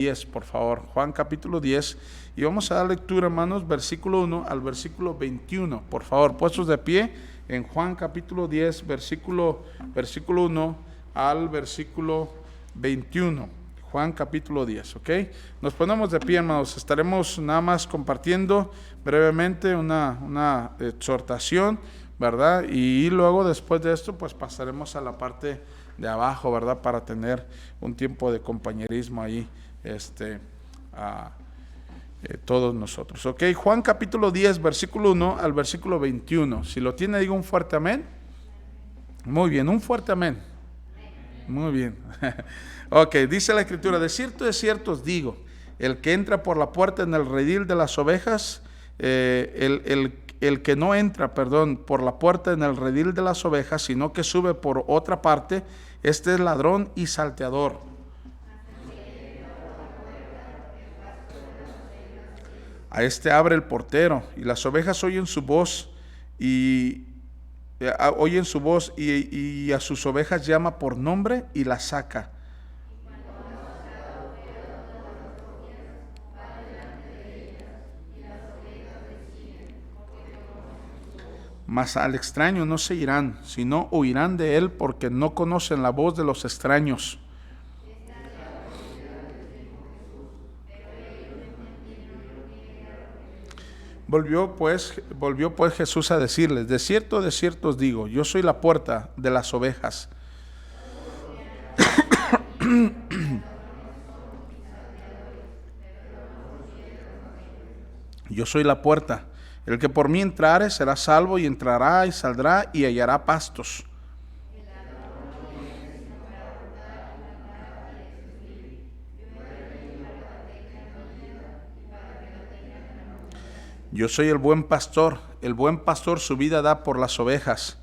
10, por favor, Juan capítulo 10, y vamos a dar lectura, hermanos, versículo 1 al versículo 21, por favor, puestos de pie en Juan capítulo 10, versículo 1 al versículo 21, Juan capítulo 10, ¿ok? Nos ponemos de pie, hermanos, estaremos nada más compartiendo brevemente una exhortación, ¿verdad? Y luego después de esto, pues pasaremos a la parte de abajo, ¿verdad? Para tener un tiempo de compañerismo ahí, todos nosotros. Ok, Juan capítulo 10, versículo 1 al versículo 21. Si lo tiene, diga un fuerte amén. Muy bien, un fuerte amén. Muy bien. Ok, dice la Escritura: de cierto os digo, el que entra por la puerta en el redil de las ovejas, el que no entra, por la puerta en el redil de las ovejas, sino que sube por otra parte, este es ladrón y salteador. A este abre el portero, y las ovejas oyen su voz, y a sus ovejas llama por nombre y las saca. Mas al extraño no seguirán, sino huirán de él, porque no conocen la voz de los extraños. Volvió pues Jesús a decirles: de cierto os digo, yo soy la puerta de las ovejas. Yo soy la puerta. El que por mí entrare será salvo, y entrará y saldrá y hallará pastos. Yo soy el buen pastor su vida da por las ovejas.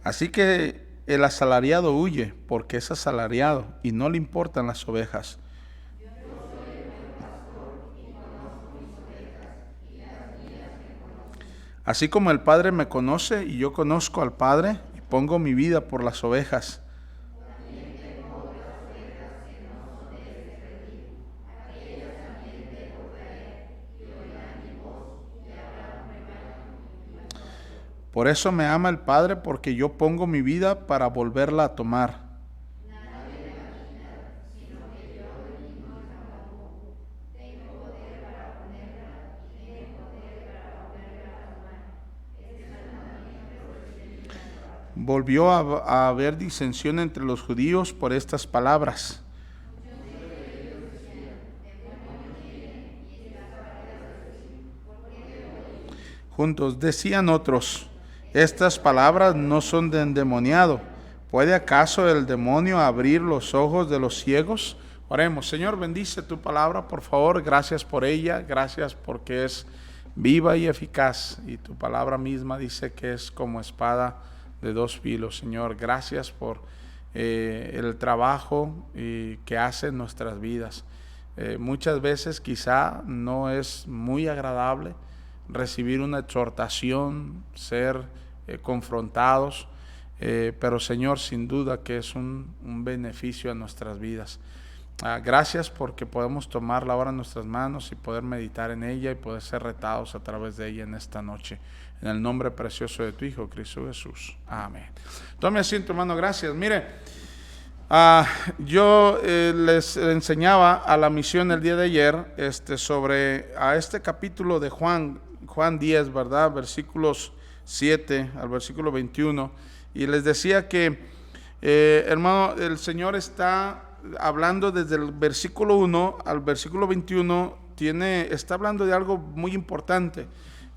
Así que el asalariado huye, porque es asalariado y no le importan las ovejas. Así como el Padre me conoce y yo conozco al Padre, y pongo mi vida por las ovejas. Por eso me ama el Padre, porque yo pongo mi vida para volverla a tomar. Volvió a haber disensión entre los judíos por estas palabras. Juntos decían otros: estas palabras no son de endemoniado. ¿Puede acaso el demonio abrir los ojos de los ciegos? Oremos. Señor, bendice tu palabra, por favor. Gracias por ella. Gracias porque es viva y eficaz. Y tu palabra misma dice que es como espada de dos filos. Señor, gracias por el trabajo que hace en nuestras vidas. Muchas veces quizá no es muy agradable recibir una exhortación, ser confrontados, pero Señor, sin duda que es un beneficio a nuestras vidas. Gracias porque podemos tomarla ahora en nuestras manos y poder meditar en ella y poder ser retados a través de ella en esta noche. En el nombre precioso de tu Hijo, Cristo Jesús. Amén. Tome asiento, hermano, gracias. Mire, yo les enseñaba a la misión el día de ayer sobre este capítulo de Juan 10, ¿verdad? Versículos 7 al versículo 21. Y les decía que, hermano, el Señor está hablando desde el versículo 1 al versículo 21, está hablando de algo muy importante.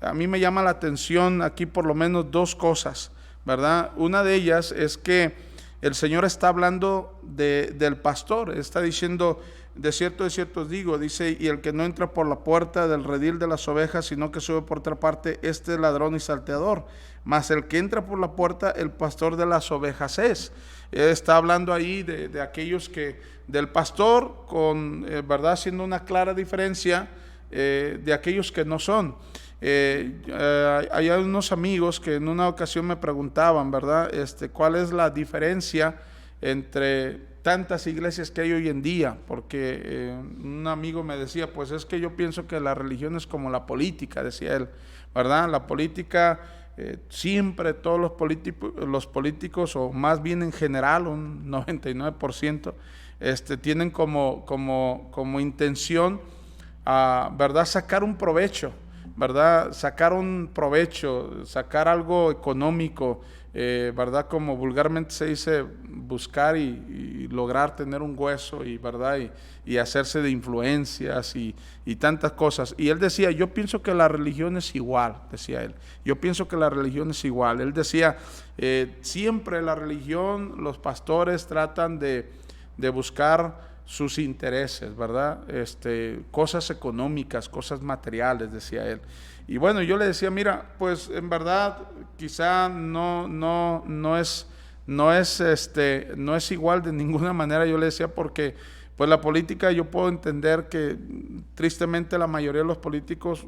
A mí me llama la atención aquí por lo menos dos cosas, ¿verdad? Una de ellas es que el Señor está hablando del pastor, está diciendo: de cierto os digo, dice, y el que no entra por la puerta del redil de las ovejas, sino que sube por otra parte, este es ladrón y salteador. Mas el que entra por la puerta, el pastor de las ovejas es. Está hablando ahí de aquellos del pastor, verdad, haciendo una clara diferencia de aquellos que no son. Hay unos amigos que en una ocasión me preguntaban, ¿verdad? ¿Cuál es la diferencia entre tantas iglesias que hay hoy en día? Porque un amigo me decía, pues es que yo pienso que la religión es como la política, decía él, ¿verdad? La política, siempre todos los políticos, o más bien en general, un 99%, tienen como intención, ¿verdad?, sacar un provecho, ¿verdad? Sacar algo económico, ¿verdad? Como vulgarmente se dice, buscar y lograr tener un hueso, ¿verdad? Y hacerse de influencias y tantas cosas. Y él decía, yo pienso que la religión es igual, decía él. Yo pienso que la religión es igual. Él decía, siempre la religión, los pastores tratan de buscar sus intereses, ¿verdad? Cosas económicas, cosas materiales, decía él. Y bueno, yo le decía, mira, pues en verdad quizá no es igual de ninguna manera. Yo le decía, porque pues la política, yo puedo entender que tristemente la mayoría de los políticos,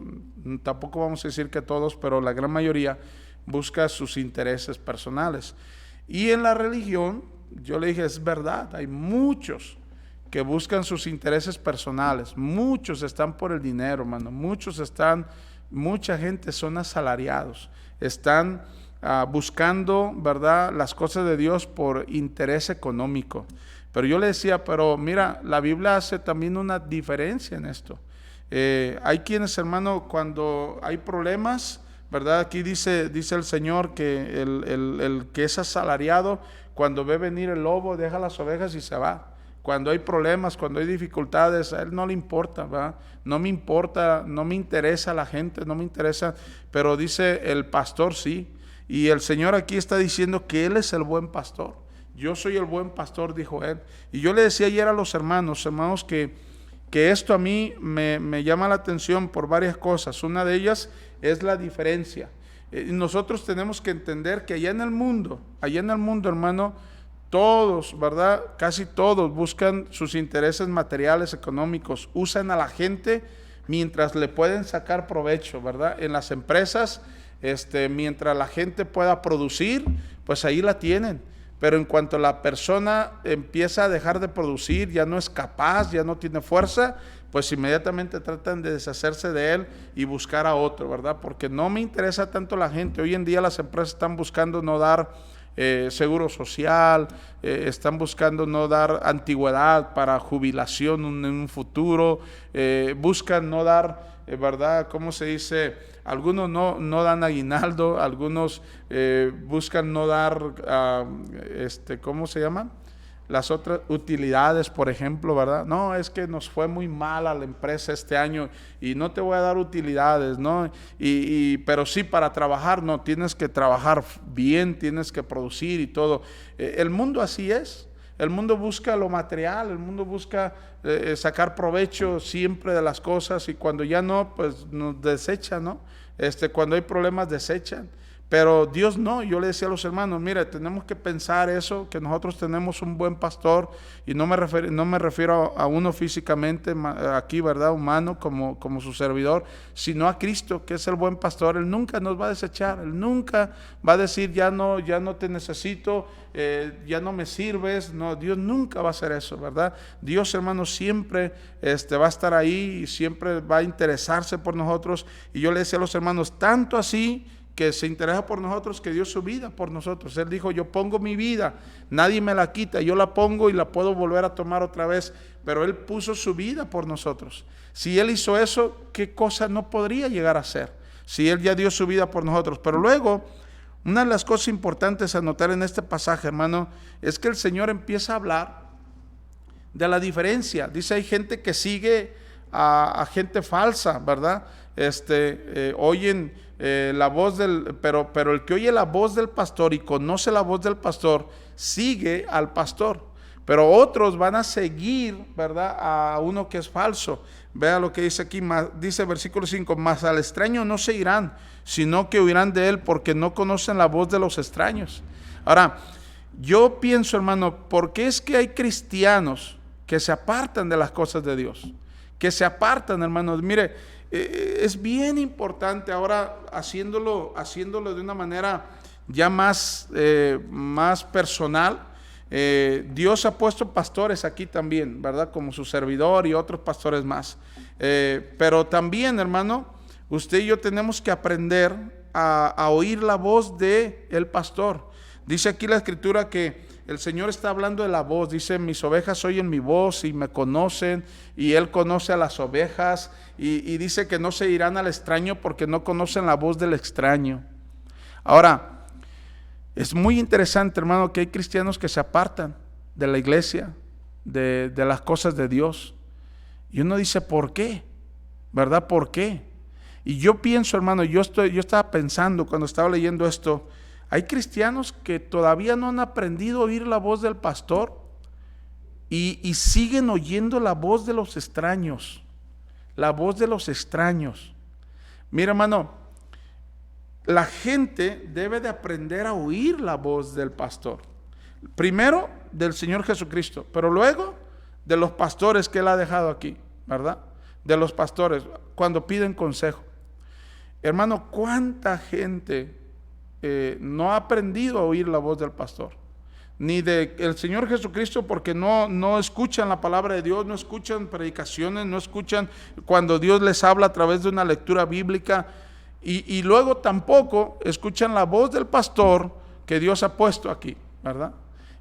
tampoco vamos a decir que todos, pero la gran mayoría busca sus intereses personales. Y en la religión, yo le dije, es verdad, hay muchos que buscan sus intereses personales, muchos están por el dinero, hermano, mucha gente son asalariados, están buscando, ¿verdad?, las cosas de Dios por interés económico. Pero yo le decía, pero mira, la Biblia hace también una diferencia en esto. Hay quienes, hermano, cuando hay problemas, ¿verdad? Aquí dice el Señor que el que es asalariado, cuando ve venir el lobo, deja las ovejas y se va. Cuando hay problemas, cuando hay dificultades, a él no le importa, ¿verdad? No me importa, no me interesa la gente, no me interesa, pero dice el pastor sí. Y el Señor aquí está diciendo que Él es el buen pastor. Yo soy el buen pastor, dijo Él. Y yo le decía ayer a los hermanos, que esto a mí me llama la atención por varias cosas. Una de ellas es la diferencia. Nosotros tenemos que entender que allá en el mundo, hermano, todos, ¿verdad? Casi todos buscan sus intereses materiales, económicos, usan a la gente mientras le pueden sacar provecho, ¿verdad? En las empresas, mientras la gente pueda producir, pues ahí la tienen. Pero en cuanto la persona empieza a dejar de producir, ya no es capaz, ya no tiene fuerza, pues inmediatamente tratan de deshacerse de él y buscar a otro, ¿verdad? Porque no me interesa tanto la gente. Hoy en día las empresas están buscando no dar seguro social, están buscando no dar antigüedad para jubilación en un futuro, buscan no dar, ¿verdad? ¿Cómo se dice? Algunos no dan aguinaldo, algunos buscan no dar, ¿cómo se llaman? Las otras utilidades, por ejemplo, ¿verdad? No, es que nos fue muy mal a la empresa este año y no te voy a dar utilidades, ¿no? Pero sí, para trabajar, no, tienes que trabajar bien, tienes que producir y todo. El mundo así es. El mundo busca lo material, el mundo busca sacar provecho siempre de las cosas, y cuando ya no, pues nos desechan, ¿no? Cuando hay problemas, desechan. Pero Dios no. Yo le decía a los hermanos, mire, tenemos que pensar eso, que nosotros tenemos un buen pastor, y no me refiero a uno físicamente aquí, ¿verdad?, humano, como su servidor, sino a Cristo, que es el buen pastor. Él nunca nos va a desechar, Él nunca va a decir, ya no te necesito, ya no me sirves. No, Dios nunca va a hacer eso, ¿verdad? Dios, hermano, siempre va a estar ahí y siempre va a interesarse por nosotros. Y yo le decía a los hermanos, tanto así que se interesa por nosotros, que dio su vida por nosotros. Él dijo, yo pongo mi vida, nadie me la quita, yo la pongo y la puedo volver a tomar otra vez, pero Él puso su vida por nosotros. Si Él hizo eso, ¿qué cosa no podría llegar a ser? Si Él ya dio su vida por nosotros. Pero luego, una de las cosas importantes a notar en este pasaje, hermano, es que el Señor empieza a hablar de la diferencia. Dice, hay gente que sigue a gente falsa, ¿verdad? Oyen la voz pero el que oye la voz del pastor y conoce la voz del pastor, sigue al pastor. Pero otros van a seguir, ¿verdad?, a uno que es falso. Vea lo que dice aquí, dice versículo 5, mas al extraño no se irán, sino que huirán de él, porque no conocen la voz de los extraños. Ahora, yo pienso, hermano, ¿por qué es que hay cristianos que se apartan de las cosas de Dios? que se apartan, hermanos. Mire, es bien importante ahora haciéndolo de una manera ya más personal. Dios ha puesto pastores aquí también, ¿verdad? Como su servidor y otros pastores más. Pero también, hermano, usted y yo tenemos que aprender a oír la voz del pastor. Dice aquí la Escritura que el Señor está hablando de la voz. Dice, mis ovejas oyen mi voz y me conocen, y Él conoce a las ovejas. Y dice que no se irán al extraño porque no conocen la voz del extraño. Ahora, es muy interesante, hermano, que hay cristianos que se apartan de la iglesia, de las cosas de Dios. Y uno dice, ¿por qué? ¿Verdad? ¿Por qué? Y yo pienso, hermano, yo estaba pensando cuando estaba leyendo esto, hay cristianos que todavía no han aprendido a oír la voz del pastor y siguen oyendo la voz de los extraños. La voz de los extraños. Mira, hermano, la gente debe de aprender a oír la voz del pastor. Primero del Señor Jesucristo, pero luego de los pastores que Él ha dejado aquí, ¿verdad? De los pastores, cuando piden consejo. Hermano, ¿cuánta gente no ha aprendido a oír la voz del pastor? Ni del Señor Jesucristo, porque no escuchan la palabra de Dios, no escuchan predicaciones, no escuchan cuando Dios les habla a través de una lectura bíblica, y luego tampoco escuchan la voz del pastor que Dios ha puesto aquí, ¿verdad?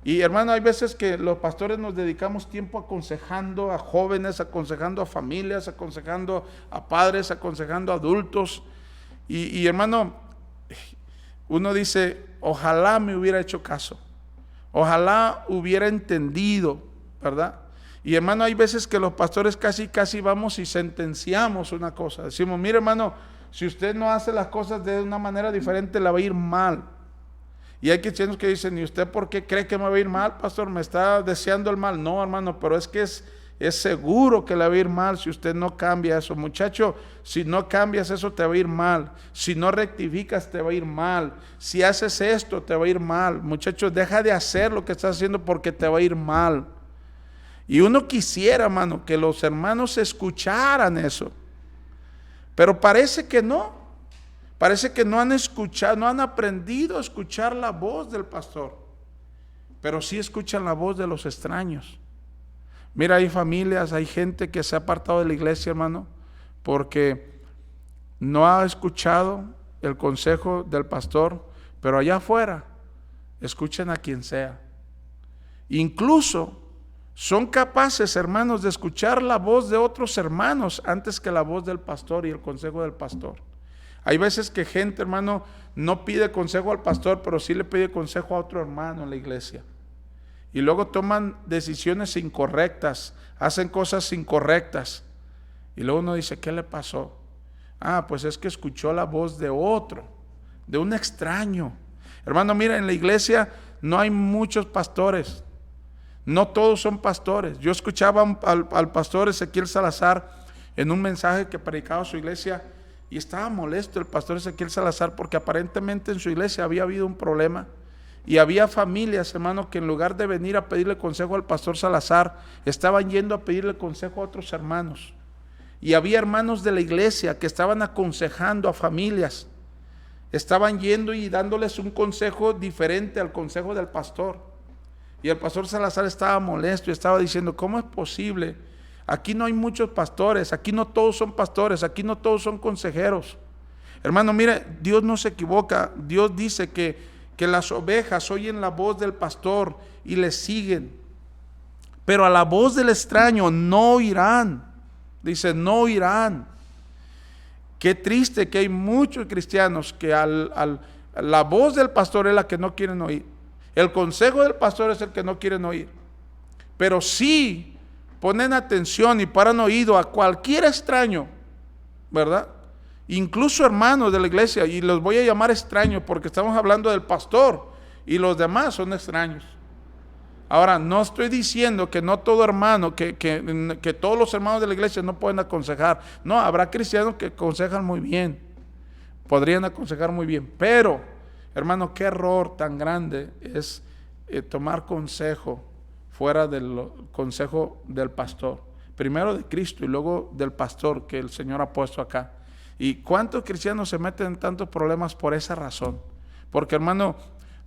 Y hermano, hay veces que los pastores nos dedicamos tiempo aconsejando a jóvenes, aconsejando a familias, aconsejando a padres, aconsejando a adultos, y hermano, uno dice, ojalá me hubiera hecho caso, ojalá hubiera entendido, ¿verdad? Y hermano, hay veces que los pastores casi vamos y sentenciamos una cosa. Decimos, mire hermano, si usted no hace las cosas de una manera diferente, le va a ir mal. Y hay cristianos que dicen, ¿y usted por qué cree que me va a ir mal, pastor? ¿Me está deseando el mal? No, hermano, pero es que es seguro que le va a ir mal si usted no cambia eso. Muchacho, si no cambias eso te va a ir mal. Si no rectificas te va a ir mal. Si haces esto te va a ir mal. Muchacho, deja de hacer lo que estás haciendo porque te va a ir mal. Y uno quisiera, hermano, que los hermanos escucharan eso. Pero parece que no. Parece que no han escuchado, no han aprendido a escuchar la voz del pastor. Pero sí escuchan la voz de los extraños. Mira, hay familias, hay gente que se ha apartado de la iglesia, hermano, porque no ha escuchado el consejo del pastor, pero allá afuera escuchen a quien sea. Incluso son capaces, hermanos, de escuchar la voz de otros hermanos antes que la voz del pastor y el consejo del pastor. Hay veces que gente, hermano, no pide consejo al pastor, pero sí le pide consejo a otro hermano en la iglesia. Y luego toman decisiones incorrectas, hacen cosas incorrectas. Y luego uno dice, ¿qué le pasó? Ah, pues es que escuchó la voz de otro, de un extraño. Hermano, mira, en la iglesia no hay muchos pastores. No todos son pastores. Yo escuchaba al pastor Ezequiel Salazar en un mensaje que predicaba a su iglesia, y estaba molesto el pastor Ezequiel Salazar porque aparentemente en su iglesia había habido un problema. Y había familias, hermano, que en lugar de venir a pedirle consejo al pastor Salazar, estaban yendo a pedirle consejo a otros hermanos. Y había hermanos de la iglesia que estaban aconsejando a familias. Estaban yendo y dándoles un consejo diferente al consejo del pastor. Y el pastor Salazar estaba molesto y estaba diciendo, ¿cómo es posible? Aquí no hay muchos pastores, aquí no todos son pastores, aquí no todos son consejeros. Hermano, mire, Dios no se equivoca. Dios dice que las ovejas oyen la voz del pastor y le siguen, pero a la voz del extraño no oirán. Dice, no oirán. Qué triste que hay muchos cristianos que la voz del pastor es la que no quieren oír. El consejo del pastor es el que no quieren oír. Pero sí ponen atención y paran oído a cualquier extraño, ¿verdad? Incluso hermanos de la iglesia, y los voy a llamar extraños porque estamos hablando del pastor y los demás son extraños. Ahora, no estoy diciendo que no todo hermano, que todos los hermanos de la iglesia no pueden aconsejar. No, habrá cristianos que aconsejan muy bien, podrían aconsejar muy bien, pero, hermano, qué error tan grande es tomar consejo fuera del consejo del pastor. primero de Cristo y luego del pastor que el Señor ha puesto acá. ¿Y cuántos cristianos se meten en tantos problemas por esa razón? Porque, hermano,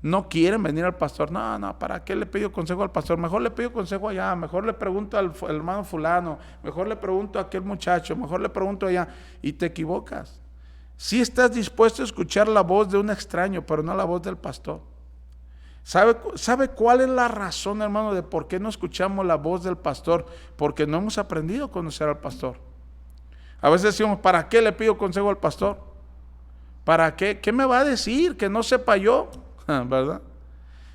no quieren venir al pastor. No, ¿para qué le pido consejo al pastor? Mejor le pido consejo allá, mejor le pregunto al hermano fulano, mejor le pregunto a aquel muchacho, mejor le pregunto allá. Y te equivocas. Sí estás dispuesto a escuchar la voz de un extraño, pero no la voz del pastor. ¿Sabe cuál es la razón, hermano, de por qué no escuchamos la voz del pastor? Porque no hemos aprendido a conocer al pastor. A veces decimos, ¿para qué le pido consejo al pastor? ¿Para qué? ¿Qué me va a decir? Que no sepa yo, ¿verdad?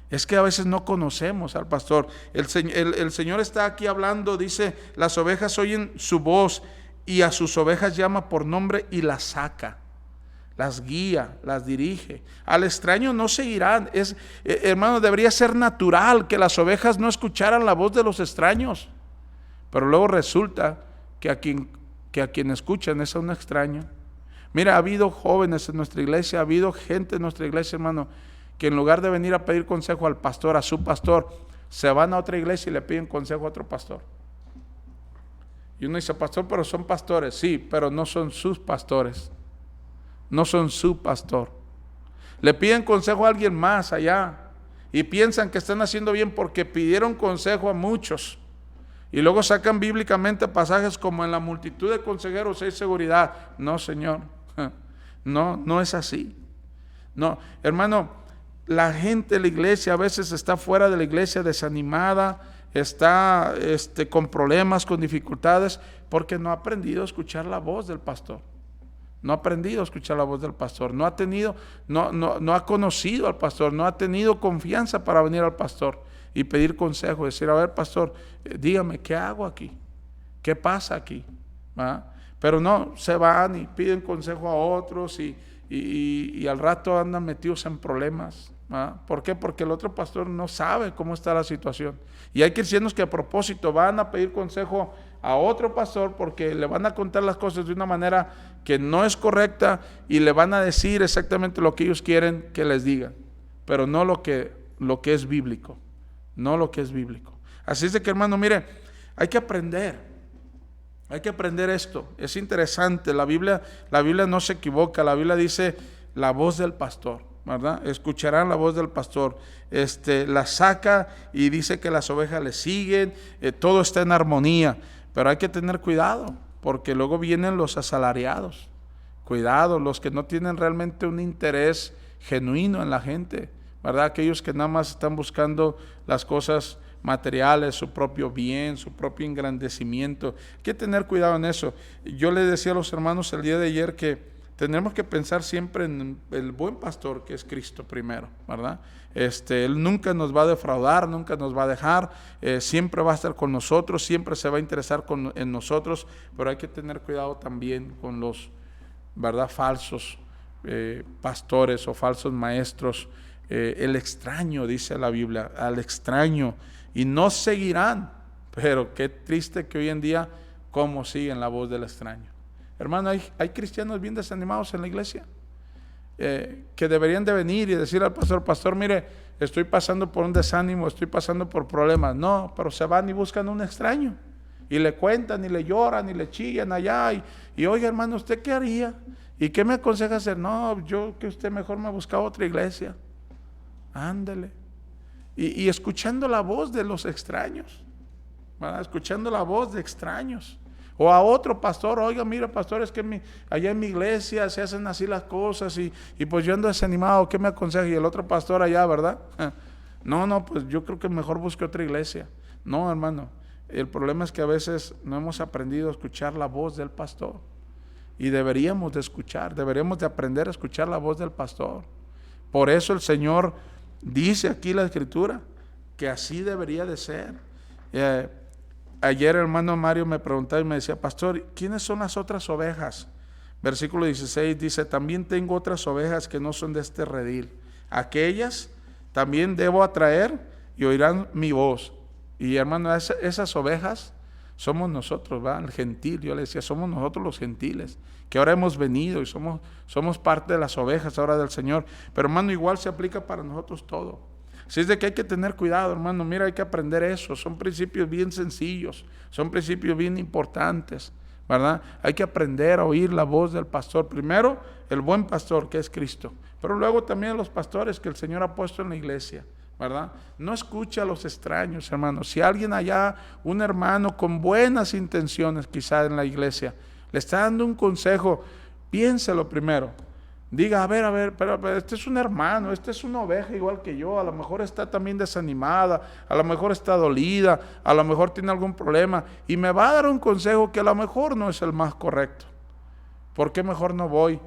Es que a veces no conocemos al pastor. El Señor está aquí hablando, dice, las ovejas oyen su voz y a sus ovejas llama por nombre y las saca, las guía, las dirige. Al extraño no seguirán. Hermano, debería ser natural que las ovejas no escucharan la voz de los extraños. Pero luego resulta que a quien escuchan es a un extraño. Mira, ha habido jóvenes en nuestra iglesia, ha habido gente en nuestra iglesia, hermano, que en lugar de venir a pedir consejo al pastor, a su pastor, se van a otra iglesia y le piden consejo a otro pastor. Y uno dice, pastor, pero son pastores. Sí, pero no son sus pastores. No son su pastor. Le piden consejo a alguien más allá y piensan que están haciendo bien porque pidieron consejo a muchos. Y luego sacan bíblicamente pasajes como en la multitud de consejeros hay seguridad. No, Señor. No es así. No, hermano, la gente de la iglesia a veces está fuera de la iglesia desanimada, está con problemas, con dificultades, porque no ha aprendido a escuchar la voz del pastor. No ha aprendido a escuchar la voz del pastor, no ha conocido al pastor, no ha tenido confianza para venir al pastor y pedir consejo, decir, a ver, pastor, dígame, ¿qué hago aquí? ¿Qué pasa aquí? ¿Ah? Pero no, se van y piden consejo a otros y al rato andan metidos en problemas. ¿Ah? ¿Por qué? Porque el otro pastor no sabe cómo está la situación. Y hay cristianos que a propósito van a pedir consejo a otro pastor porque le van a contar las cosas de una manera que no es correcta y le van a decir exactamente lo que ellos quieren que les digan, pero no lo que es bíblico, no lo que es bíblico. Así es de que, hermano, mire, hay que aprender esto. Es interesante, la Biblia no se equivoca, la Biblia dice la voz del pastor, ¿verdad? Escucharán la voz del pastor, la saca y dice que las ovejas le siguen, todo está en armonía, pero hay que tener cuidado, porque luego vienen los asalariados. Cuidado, los que no tienen realmente un interés genuino en la gente, ¿verdad? Aquellos que nada más están buscando las cosas materiales, su propio bien, su propio engrandecimiento. Hay que tener cuidado en eso. Yo le decía a los hermanos el día de ayer que tenemos que pensar siempre en el buen pastor, que es Cristo primero, ¿verdad? Él nunca nos va a defraudar, nunca nos va a dejar, siempre va a estar con nosotros, siempre se va a interesar en nosotros, pero hay que tener cuidado también con los, ¿verdad?, falsos pastores o falsos maestros. El extraño, dice la Biblia, al extraño, y no seguirán. Pero qué triste que hoy en día, cómo siguen la voz del extraño. Hermano, hay cristianos bien desanimados en la iglesia, que deberían de venir y decir al pastor, pastor, mire, estoy pasando por un desánimo, estoy pasando por problemas. No, pero se van y buscan un extraño, y le cuentan, y le lloran, y le chillan allá, y oiga, hermano, ¿usted qué haría? ¿Y qué me aconseja hacer? No, yo que usted mejor me busca otra iglesia. Ándele. Y escuchando la voz de los extraños, ¿verdad? Escuchando la voz de extraños. O a otro pastor, oiga, mira, pastor, es que allá en mi iglesia se hacen así las cosas y pues yo ando desanimado, ¿qué me aconseja? Y el otro pastor allá, ¿verdad? No, pues yo creo que mejor busque otra iglesia. No, hermano, el problema es que a veces no hemos aprendido a escuchar la voz del pastor. Y deberíamos de aprender a escuchar la voz del pastor. Por eso el Señor dice aquí la Escritura que así debería de ser. Ayer el hermano Mario me preguntaba y me decía, pastor, ¿quiénes son las otras ovejas? Versículo 16 dice, también tengo otras ovejas que no son de este redil. Aquellas también debo atraer y oirán mi voz. Y hermano, esas ovejas somos nosotros, ¿verdad? El gentil, yo le decía, somos nosotros los gentiles, que ahora hemos venido y somos parte de las ovejas ahora del Señor. Pero hermano, igual se aplica para nosotros todo. Así es de que hay que tener cuidado, hermano. Mira, hay que aprender eso. Son principios bien sencillos, son principios bien importantes, ¿verdad? Hay que aprender a oír la voz del pastor. Primero, el buen pastor, que es Cristo, pero luego también los pastores que el Señor ha puesto en la iglesia, ¿verdad? No escuche a los extraños, hermano. Si alguien allá, un hermano con buenas intenciones quizá en la iglesia, le está dando un consejo, piénselo primero. Diga, a ver, pero este es un hermano, este es una oveja igual que yo, a lo mejor está también desanimada, a lo mejor está dolida, a lo mejor tiene algún problema y me va a dar un consejo que a lo mejor no es el más correcto. ¿Por qué mejor no voy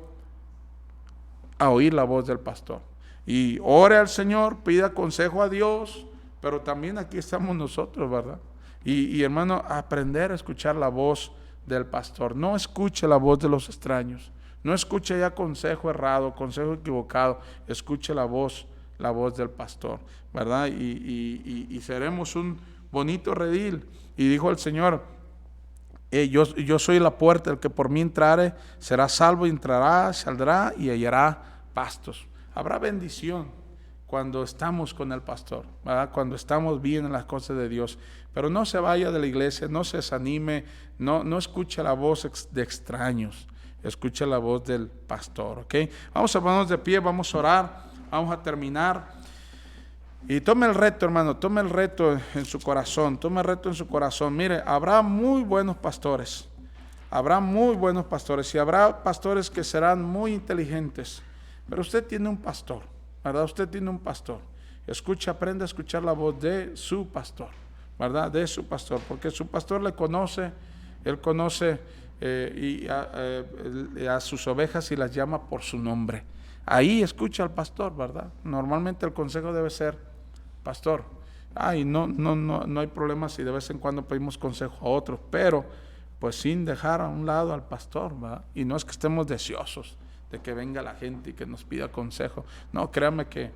a oír la voz del pastor? Y ore al Señor, pida consejo a Dios, pero también aquí estamos nosotros, ¿verdad? Y hermano, aprender a escuchar la voz del pastor. No escuche la voz de los extraños. No escuche ya consejo errado, consejo equivocado. Escuche la voz del pastor, ¿verdad? Y seremos un bonito redil. Y dijo el Señor, yo soy la puerta, el que por mí entrare será salvo, entrará, saldrá y hallará pastos. Habrá bendición cuando estamos con el pastor, ¿verdad? Cuando estamos bien en las cosas de Dios. Pero no se vaya de la iglesia, no se desanime, no escuche la voz de extraños. Escucha la voz del pastor, ¿ok? Vamos a ponernos de pie, vamos a orar, vamos a terminar. Y tome el reto, hermano, tome el reto en su corazón, tome el reto en su corazón. Mire, habrá muy buenos pastores, y habrá pastores que serán muy inteligentes, pero usted tiene un pastor, ¿verdad? Usted tiene un pastor. Escucha, aprende a escuchar la voz de su pastor, ¿verdad? De su pastor, porque su pastor le conoce, él conoce a sus ovejas y las llama por su nombre. Ahí escucha al pastor, ¿verdad? Normalmente el consejo debe ser, pastor, no hay problema si de vez en cuando pedimos consejo a otros, pero pues sin dejar a un lado al pastor, ¿verdad? Y no es que estemos deseosos de que venga la gente y que nos pida consejo. No, créanme que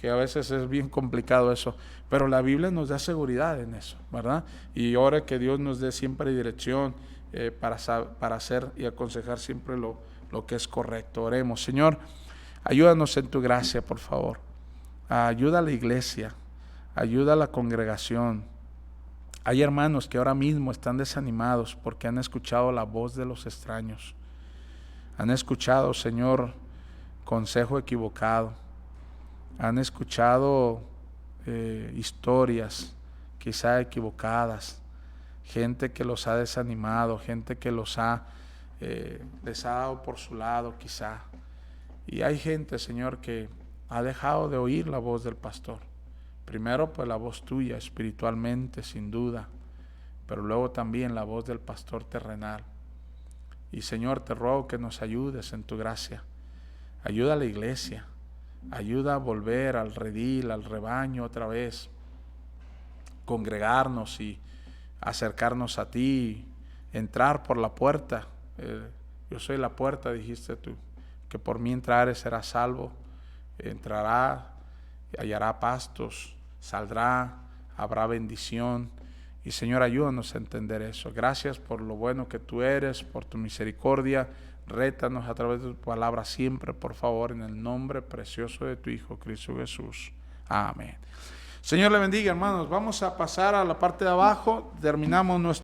a veces es bien complicado eso, pero la Biblia nos da seguridad en eso, ¿verdad? Y ore que Dios nos dé siempre dirección para hacer y aconsejar siempre lo que es correcto. Oremos. Señor, ayúdanos en tu gracia, por favor. Ayuda a la iglesia, ayuda a la congregación. Hay hermanos que ahora mismo están desanimados porque han escuchado la voz de los extraños. Han escuchado, Señor, consejo equivocado. Han escuchado historias quizá equivocadas. Gente que los ha desanimado, gente que les ha dado por su lado quizá. Y hay gente, Señor, que ha dejado de oír la voz del pastor. Primero, pues la voz tuya espiritualmente, sin duda, pero luego también la voz del pastor terrenal. Y Señor, te ruego que nos ayudes en tu gracia. Ayuda a la iglesia, ayuda a volver al redil, al rebaño otra vez, congregarnos y acercarnos a ti, entrar por la puerta. Yo soy la puerta, dijiste tú, que por mí entrare será salvo, entrará, hallará pastos, saldrá, habrá bendición. Y Señor, ayúdanos a entender eso. Gracias por lo bueno que tú eres, por tu misericordia. Rétanos a través de tu palabra siempre, por favor, en el nombre precioso de tu Hijo, Cristo Jesús. Amén. Señor le bendiga, hermanos. Vamos a pasar a la parte de abajo. Terminamos nuestro